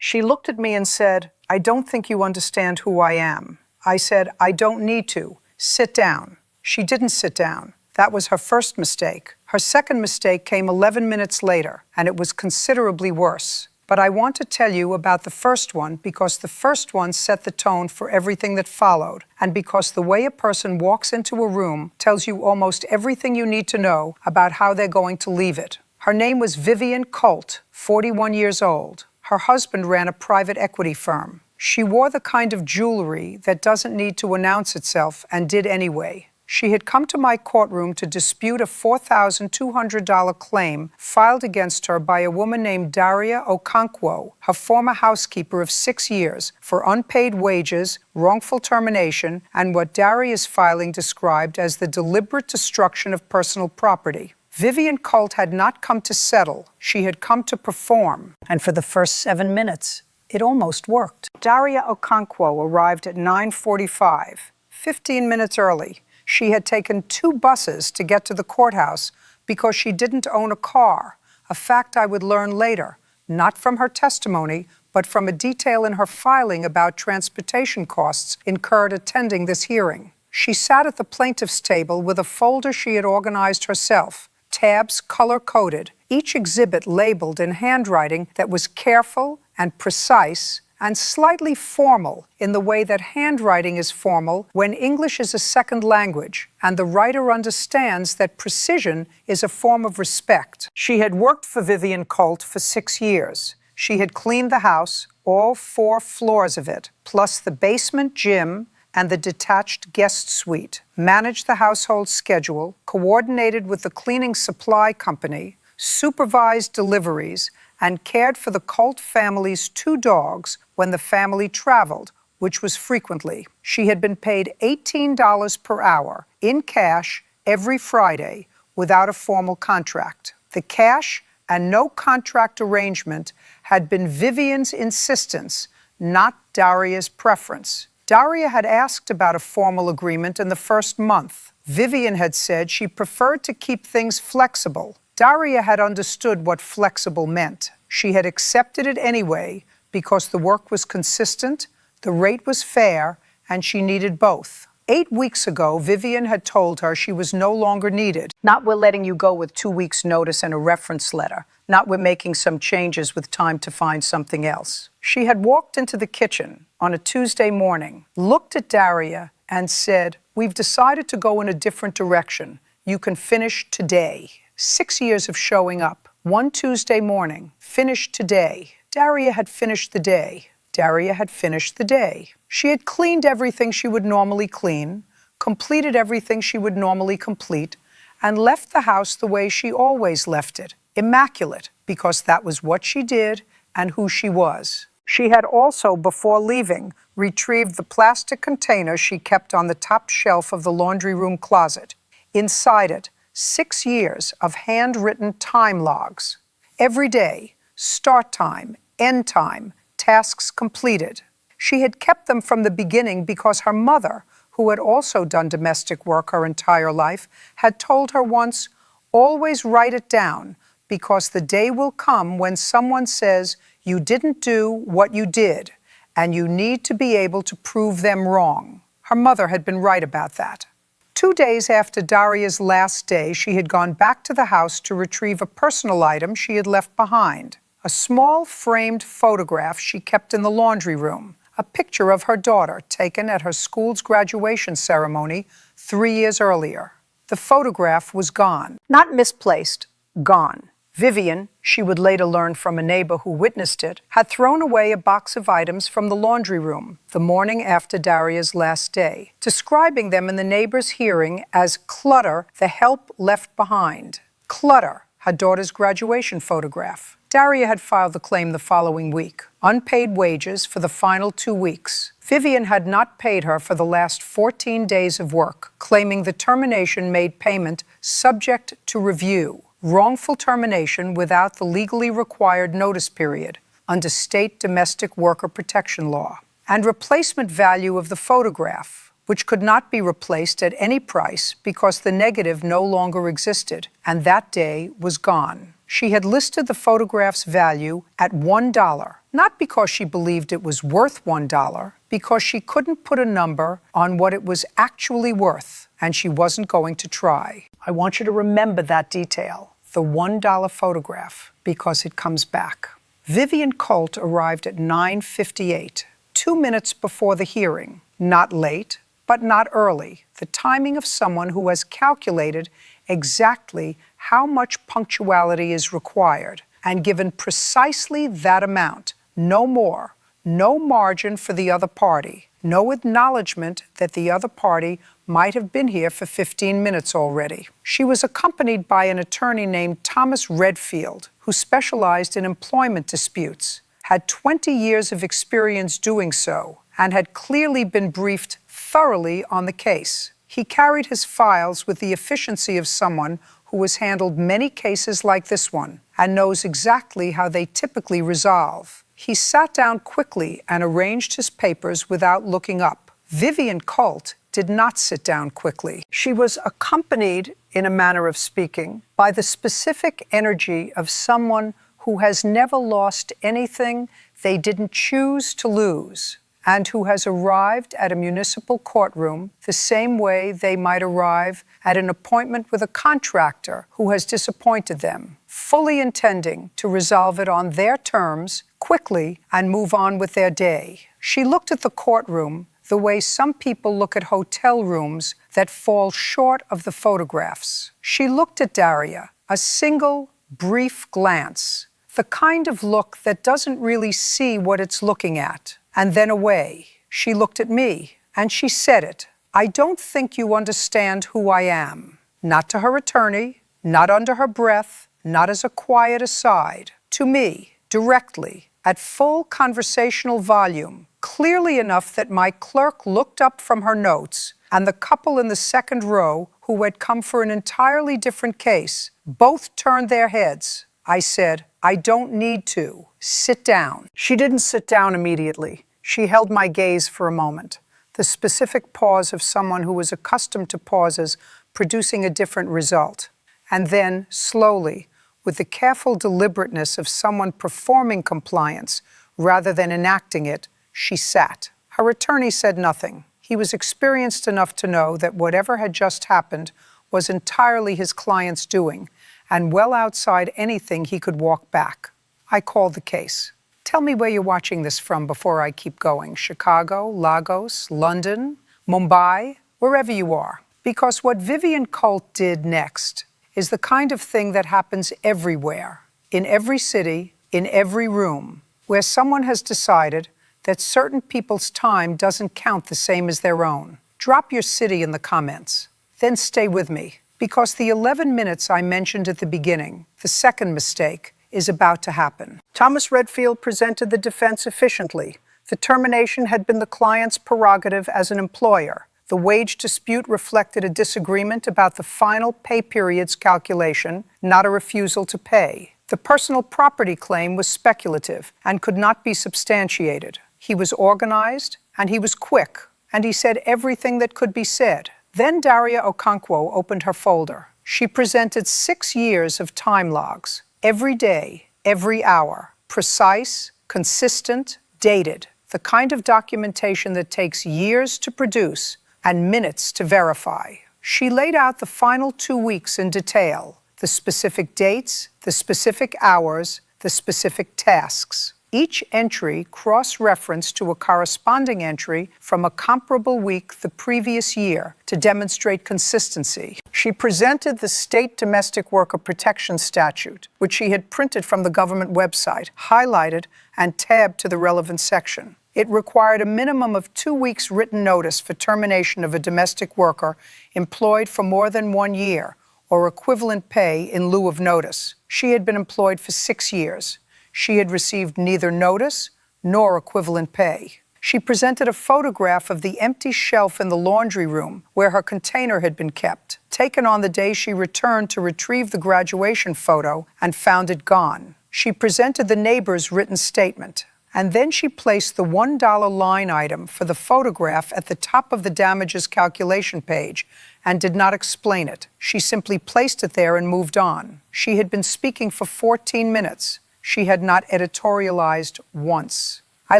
She looked at me and said, "I don't think you understand who I am." I said, "I don't need to. Sit down." She didn't sit down. That was her first mistake. Her second mistake came 11 minutes later, and it was considerably worse. But I want to tell you about the first one because the first one set the tone for everything that followed, and because the way a person walks into a room tells you almost everything you need to know about how they're going to leave it. Her name was Vivian Colt, 41 years old. Her husband ran a private equity firm. She wore the kind of jewelry that doesn't need to announce itself and did anyway. She had come to my courtroom to dispute a $4,200 claim filed against her by a woman named Daria Okonkwo, her former housekeeper of 6 years, for unpaid wages, wrongful termination, and what Daria's filing described as the deliberate destruction of personal property. Vivian Colt had not come to settle. She had come to perform. And for the first 7 minutes, it almost worked. Daria Okonkwo arrived at 9:45, 15 minutes early. She had taken 2 buses to get to the courthouse because she didn't own a car, a fact I would learn later, not from her testimony, but from a detail in her filing about transportation costs incurred attending this hearing. She sat at the plaintiff's table with a folder she had organized herself, tabs color-coded, each exhibit labeled in handwriting that was careful and precise and slightly formal in the way that handwriting is formal when English is a second language, and the writer understands that precision is a form of respect. She had worked for Vivian Colt for 6 years. She had cleaned the house, all 4 floors of it, plus the basement gym and the detached guest suite, managed the household schedule, coordinated with the cleaning supply company, supervised deliveries, and cared for the Colt family's 2 dogs when the family traveled, which was frequently. She had been paid $18 per hour in cash every Friday without a formal contract. The cash and no contract arrangement had been Vivian's insistence, not Daria's preference. Daria had asked about a formal agreement in the first month. Vivian had said she preferred to keep things flexible. Daria had understood what flexible meant. She had accepted it anyway because the work was consistent, the rate was fair, and she needed both. 8 weeks ago, Vivian had told her she was no longer needed. Not we're letting you go with 2 weeks' notice and a reference letter. Not we're making some changes with time to find something else. She had walked into the kitchen on a Tuesday morning, looked at Daria, and said, "We've decided to go in a different direction. You can finish today." 6 years of showing up. One Tuesday morning, finished today. Daria had finished the day. Daria had finished the day. She had cleaned everything she would normally clean, completed everything she would normally complete, and left the house the way she always left it, immaculate, because that was what she did and who she was. She had also, before leaving, retrieved the plastic container she kept on the top shelf of the laundry room closet. Inside it, 6 years of handwritten time logs. Every day, start time, end time, tasks completed. She had kept them from the beginning because her mother, who had also done domestic work her entire life, had told her once, "Always write it down, because the day will come when someone says you didn't do what you did, and you need to be able to prove them wrong." Her mother had been right about that. 2 days after Daria's last day, she had gone back to the house to retrieve a personal item she had left behind. A small framed photograph she kept in the laundry room, a picture of her daughter taken at her school's graduation ceremony 3 years earlier. The photograph was gone. Not misplaced, gone. Vivian, she would later learn from a neighbor who witnessed it, had thrown away a box of items from the laundry room the morning after Daria's last day, describing them in the neighbor's hearing as clutter the help left behind. Clutter, her daughter's graduation photograph. Daria had filed the claim the following week, unpaid wages for the final 2 weeks. Vivian had not paid her for the last 14 days of work, claiming the termination made payment subject to review. Wrongful termination without the legally required notice period under state domestic worker protection law, and replacement value of the photograph, which could not be replaced at any price because the negative no longer existed, and that day was gone. She had listed the photograph's value at $1, not because she believed it was worth $1, because she couldn't put a number on what it was actually worth, and she wasn't going to try. I want you to remember that detail, the $1 photograph, because it comes back. Vivian Colt arrived at 9:58, 2 minutes before the hearing. Not late, but not early. The timing of someone who has calculated exactly how much punctuality is required and given precisely that amount, no more, no margin for the other party, no acknowledgement that the other party might have been here for 15 minutes already. She was accompanied by an attorney named Thomas Redfield, who specialized in employment disputes, had 20 years of experience doing so, and had clearly been briefed thoroughly on the case. He carried his files with the efficiency of someone who has handled many cases like this one and knows exactly how they typically resolve. He sat down quickly and arranged his papers without looking up. Vivian Colt did not sit down quickly. She was accompanied, in a manner of speaking, by the specific energy of someone who has never lost anything they didn't choose to lose, and who has arrived at a municipal courtroom the same way they might arrive at an appointment with a contractor who has disappointed them, fully intending to resolve it on their terms quickly and move on with their day. She looked at the courtroom the way some people look at hotel rooms that fall short of the photographs. She looked at Daria, a single, brief glance, the kind of look that doesn't really see what it's looking at, and then away. She looked at me, and she said it. I don't think you understand who I am. Not to her attorney, not under her breath, not as a quiet aside. To me, directly, at full conversational volume, clearly enough that my clerk looked up from her notes, and the couple in the second row, who had come for an entirely different case, both turned their heads. I said, I don't need to. Sit down. She didn't sit down immediately. She held my gaze for a moment, the specific pause of someone who was accustomed to pauses producing a different result. And then, slowly, with the careful deliberateness of someone performing compliance rather than enacting it, she sat. Her attorney said nothing. He was experienced enough to know that whatever had just happened was entirely his client's doing, and well outside anything he could walk back. I called the case. Tell me where you're watching this from before I keep going. Chicago, Lagos, London, Mumbai, wherever you are. Because what Vivian Colt did next is the kind of thing that happens everywhere, in every city, in every room, where someone has decided that certain people's time doesn't count the same as their own. Drop your city in the comments. Then stay with me, because the 11 minutes I mentioned at the beginning, the second mistake, is about to happen. Thomas Redfield presented the defense efficiently. The termination had been the client's prerogative as an employer. The wage dispute reflected a disagreement about the final pay period's calculation, not a refusal to pay. The personal property claim was speculative and could not be substantiated. He was organized, and he was quick, and he said everything that could be said. Then Daria Okonkwo opened her folder. She presented 6 years of time logs, every day, every hour, precise, consistent, dated, the kind of documentation that takes years to produce and minutes to verify. She laid out the final 2 weeks in detail, the specific dates, the specific hours, the specific tasks. Each entry cross-referenced to a corresponding entry from a comparable week the previous year to demonstrate consistency. She presented the state domestic worker protection statute, which she had printed from the government website, highlighted and tabbed to the relevant section. It required a minimum of 2 weeks written notice for termination of a domestic worker employed for more than 1 year, or equivalent pay in lieu of notice. She had been employed for 6 years. She had received neither notice nor equivalent pay. She presented a photograph of the empty shelf in the laundry room where her container had been kept, taken on the day she returned to retrieve the graduation photo and found it gone. She presented the neighbor's written statement. And then she placed the $1 line item for the photograph at the top of the damages calculation page and did not explain it. She simply placed it there and moved on. She had been speaking for 14 minutes. She had not editorialized once. I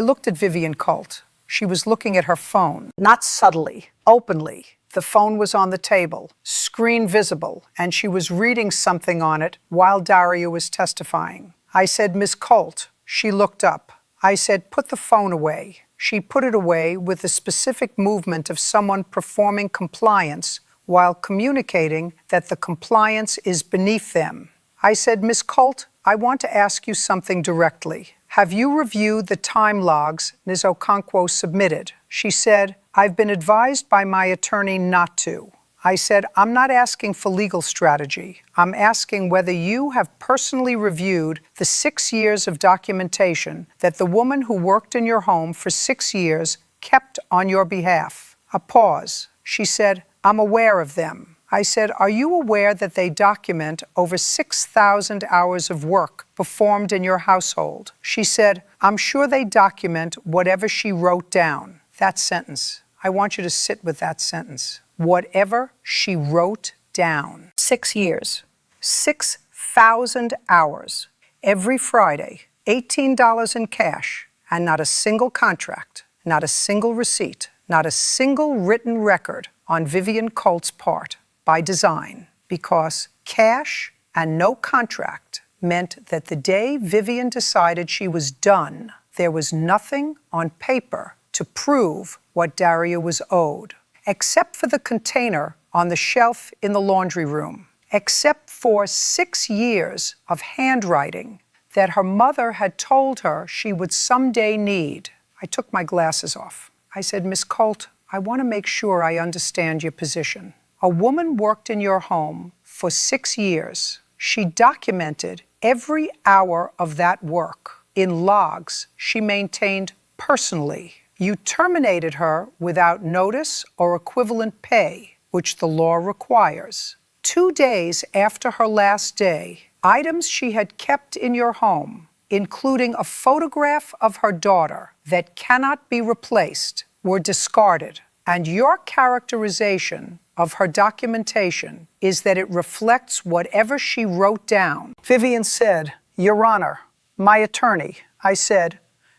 looked at Vivian Colt. She was looking at her phone, not subtly, openly. The phone was on the table, screen visible, and she was reading something on it while Daria was testifying. I said, "Miss Colt." She looked up. I said, "Put the phone away." She put it away with the specific movement of someone performing compliance while communicating that the compliance is beneath them. I said, "Miss Colt, I want to ask you something directly. Have you reviewed the time logs Ms. Okonkwo submitted?" She said, "I've been advised by my attorney not to." I said, "I'm not asking for legal strategy. I'm asking whether you have personally reviewed the 6 years of documentation that the woman who worked in your home for 6 years kept on your behalf." A pause. She said, "I'm aware of them." I said, "Are you aware that they document over 6,000 hours of work performed in your household?" She said, "I'm sure they document whatever she wrote down." That sentence. I want you to sit with that sentence. Whatever she wrote down. 6 years. 6,000 hours. Every Friday, $18 in cash, and not a single contract, not a single receipt, not a single written record on Vivian Colt's part, by design, because cash and no contract meant that the day Vivian decided she was done, there was nothing on paper to prove what Daria was owed, except for the container on the shelf in the laundry room, except for 6 years of handwriting that her mother had told her she would someday need. I took my glasses off. I said, "Miss Colt, I want to make sure I understand your position. A woman worked in your home for 6 years. She documented every hour of that work in logs she maintained personally. You terminated her without notice or equivalent pay, which the law requires. 2 days after her last day, items she had kept in your home, including a photograph of her daughter that cannot be replaced, were discarded. And your characterization of her documentation is that it reflects whatever she wrote down." Vivian said, "Your Honor, my attorney." I said,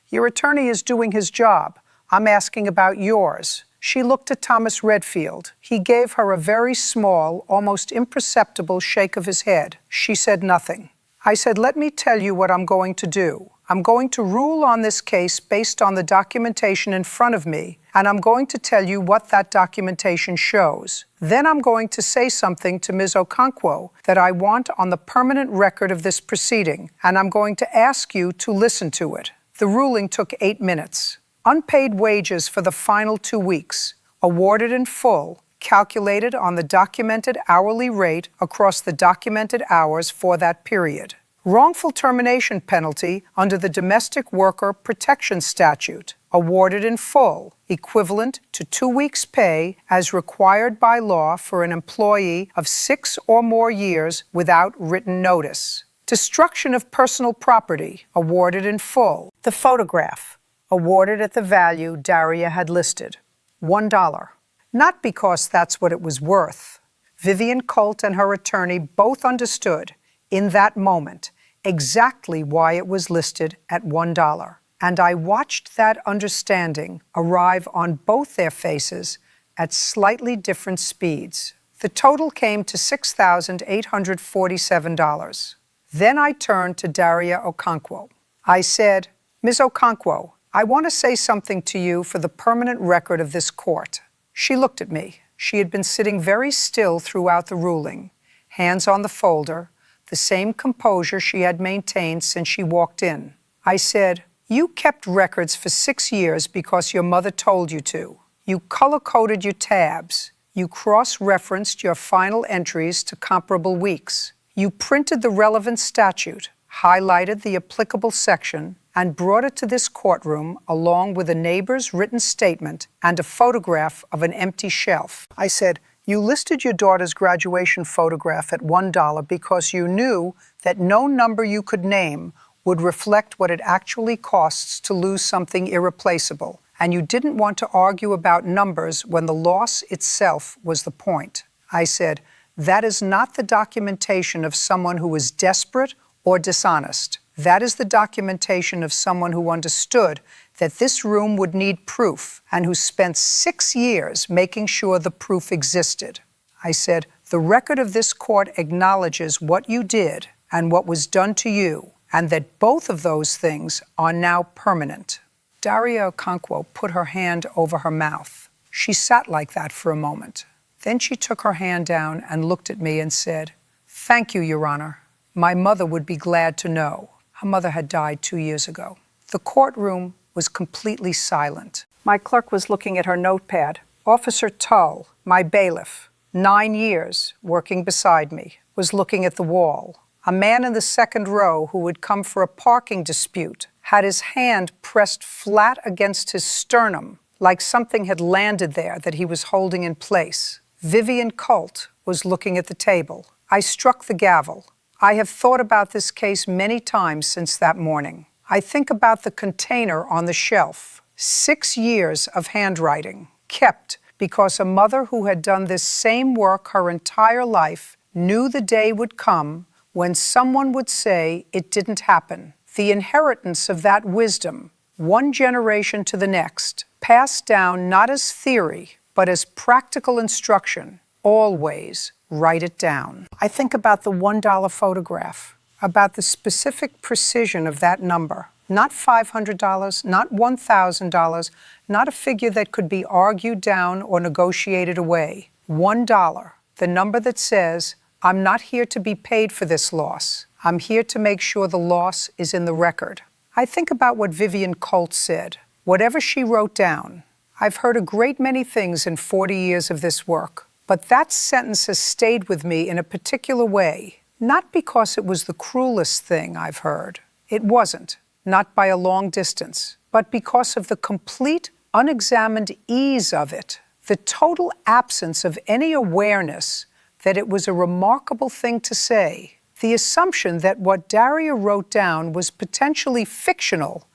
"Your attorney is doing his job. I'm asking about yours." She looked at Thomas Redfield. He gave her a very small, almost imperceptible shake of his head. She said nothing. I said, "Let me tell you what I'm going to do. I'm going to rule on this case based on the documentation in front of me, and I'm going to tell you what that documentation shows. Then I'm going to say something to Ms. Okonkwo that I want on the permanent record of this proceeding, and I'm going to ask you to listen to it." The ruling took 8 minutes. Unpaid wages for the final 2 weeks, awarded in full, calculated on the documented hourly rate across the documented hours for that period. Wrongful termination penalty under the Domestic Worker Protection Statute, awarded in full, equivalent to 2 weeks' pay as required by law for an employee of 6 or more years without written notice. Destruction of personal property, awarded in full. The photograph, awarded at the value Daria had listed, $1. Not because that's what it was worth. Vivian Colt and her attorney both understood, in that moment, exactly why it was listed at $1. And I watched that understanding arrive on both their faces at slightly different speeds. The total came to $6,847. Then I turned to Daria Okonkwo. I said, "Ms. Okonkwo, I want to say something to you for the permanent record of this court." She looked at me. She had been sitting very still throughout the ruling, hands on the folder, the same composure she had maintained since she walked in. I said, "You kept records for 6 years because your mother told you to. You color-coded your tabs. You cross-referenced your final entries to comparable weeks. You printed the relevant statute, highlighted the applicable section, and brought it to this courtroom along with a neighbor's written statement and a photograph of an empty shelf." I said, "You listed your daughter's graduation photograph at $1 because you knew that no number you could name would reflect what it actually costs to lose something irreplaceable, and you didn't want to argue about numbers when the loss itself was the point. I said, that is not the documentation of someone who is desperate or dishonest. That is the documentation of someone who understood that this room would need proof and who spent 6 years making sure the proof existed. I said, the record of this court acknowledges what you did and what was done to you, and that both of those things are now permanent. Daria Okonkwo put her hand over her mouth. She sat like that for a moment. Then she took her hand down and looked at me and said, "Thank you, Your Honor. My mother would be glad to know." Her mother had died 2 years ago. The courtroom was completely silent. My clerk was looking at her notepad. Officer Tull, my bailiff, 9 years, working beside me, was looking at the wall. A man in the second row who had come for a parking dispute had his hand pressed flat against his sternum, like something had landed there that he was holding in place. Vivian Colt was looking at the table. I struck the gavel. I have thought about this case many times since that morning. I think about the container on the shelf. 6 years of handwriting, kept because a mother who had done this same work her entire life knew the day would come when someone would say it didn't happen. The inheritance of that wisdom, one generation to the next, passed down not as theory, but as practical instruction. Always write it down. I think about the $1 photograph, about the specific precision of that number. Not $500, not $1,000, not a figure that could be argued down or negotiated away. $1, the number that says, I'm not here to be paid for this loss. I'm here to make sure the loss is in the record. I think about what Vivian Colt said. Whatever she wrote down, I've heard a great many things in 40 years of this work, but that sentence has stayed with me in a particular way, not because it was the cruelest thing I've heard. It wasn't, not by a long distance, but because of the complete, unexamined ease of it, the total absence of any awareness that it was a remarkable thing to say, the assumption that what Daria wrote down was potentially fictional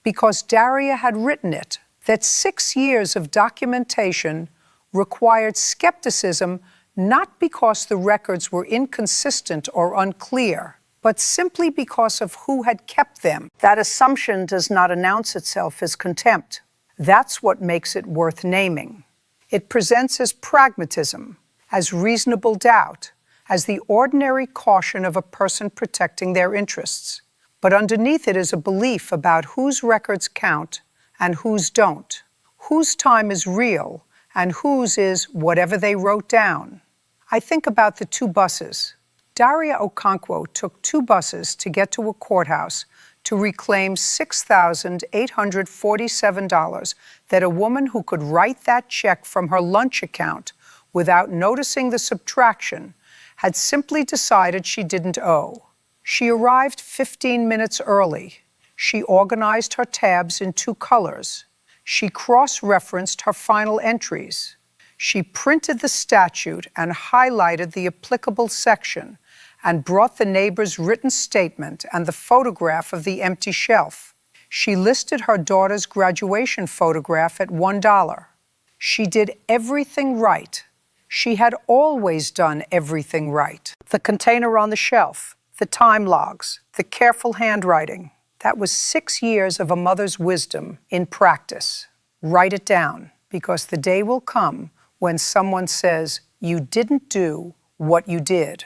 because Daria had written it, that 6 years of documentation required skepticism not because the records were inconsistent or unclear, but simply because of who had kept them. That assumption does not announce itself as contempt. That's what makes it worth naming. It presents as pragmatism, as reasonable doubt, as the ordinary caution of a person protecting their interests. But underneath it is a belief about whose records count and whose don't, whose time is real and whose is whatever they wrote down. I think about the 2 buses. Daria Okonkwo took 2 buses to get to a courthouse to reclaim $6,847 that a woman who could write that check from her lunch account without noticing the subtraction had simply decided she didn't owe. She arrived 15 minutes early. She organized her tabs in 2 colors. She cross-referenced her final entries. She printed the statute and highlighted the applicable section and brought the neighbor's written statement and the photograph of the empty shelf. She listed her daughter's graduation photograph at $1. She did everything right. She had always done everything right. The container on the shelf, the time logs, the careful handwriting. That was 6 years of a mother's wisdom in practice. Write it down, because the day will come when someone says, you didn't do what you did.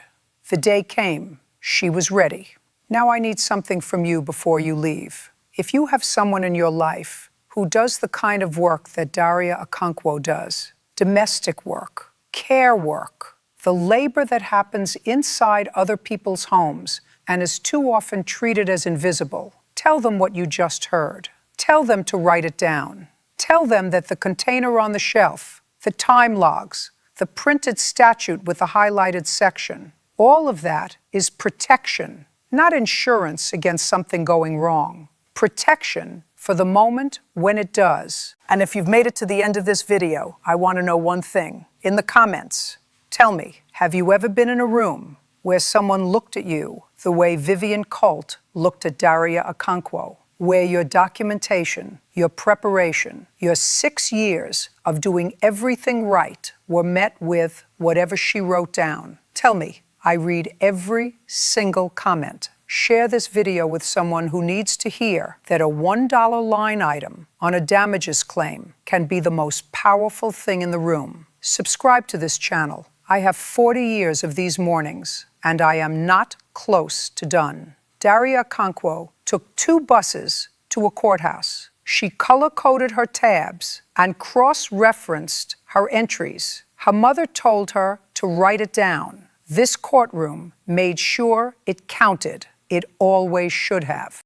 The day came. She was ready. Now I need something from you before you leave. If you have someone in your life who does the kind of work that Daria Okonkwo does, domestic work, care work, the labor that happens inside other people's homes and is too often treated as invisible, tell them what you just heard. Tell them to write it down. Tell them that the container on the shelf, the time logs, the printed statute with the highlighted section, all of that is protection, not insurance against something going wrong. Protection for the moment when it does. And if you've made it to the end of this video, I want to know one thing. In the comments, tell me, have you ever been in a room where someone looked at you, the way Vivian Colt looked at Daria Okonkwo, where your documentation, your preparation, your 6 years of doing everything right were met with whatever she wrote down. Tell me, I read every single comment. Share this video with someone who needs to hear that a $1 line item on a damages claim can be the most powerful thing in the room. Subscribe to this channel. I have 40 years of these mornings, and I am not close to done. Daria Okonkwo took 2 buses to a courthouse. She color-coded her tabs and cross-referenced her entries. Her mother told her to write it down. This courtroom made sure it counted. It always should have.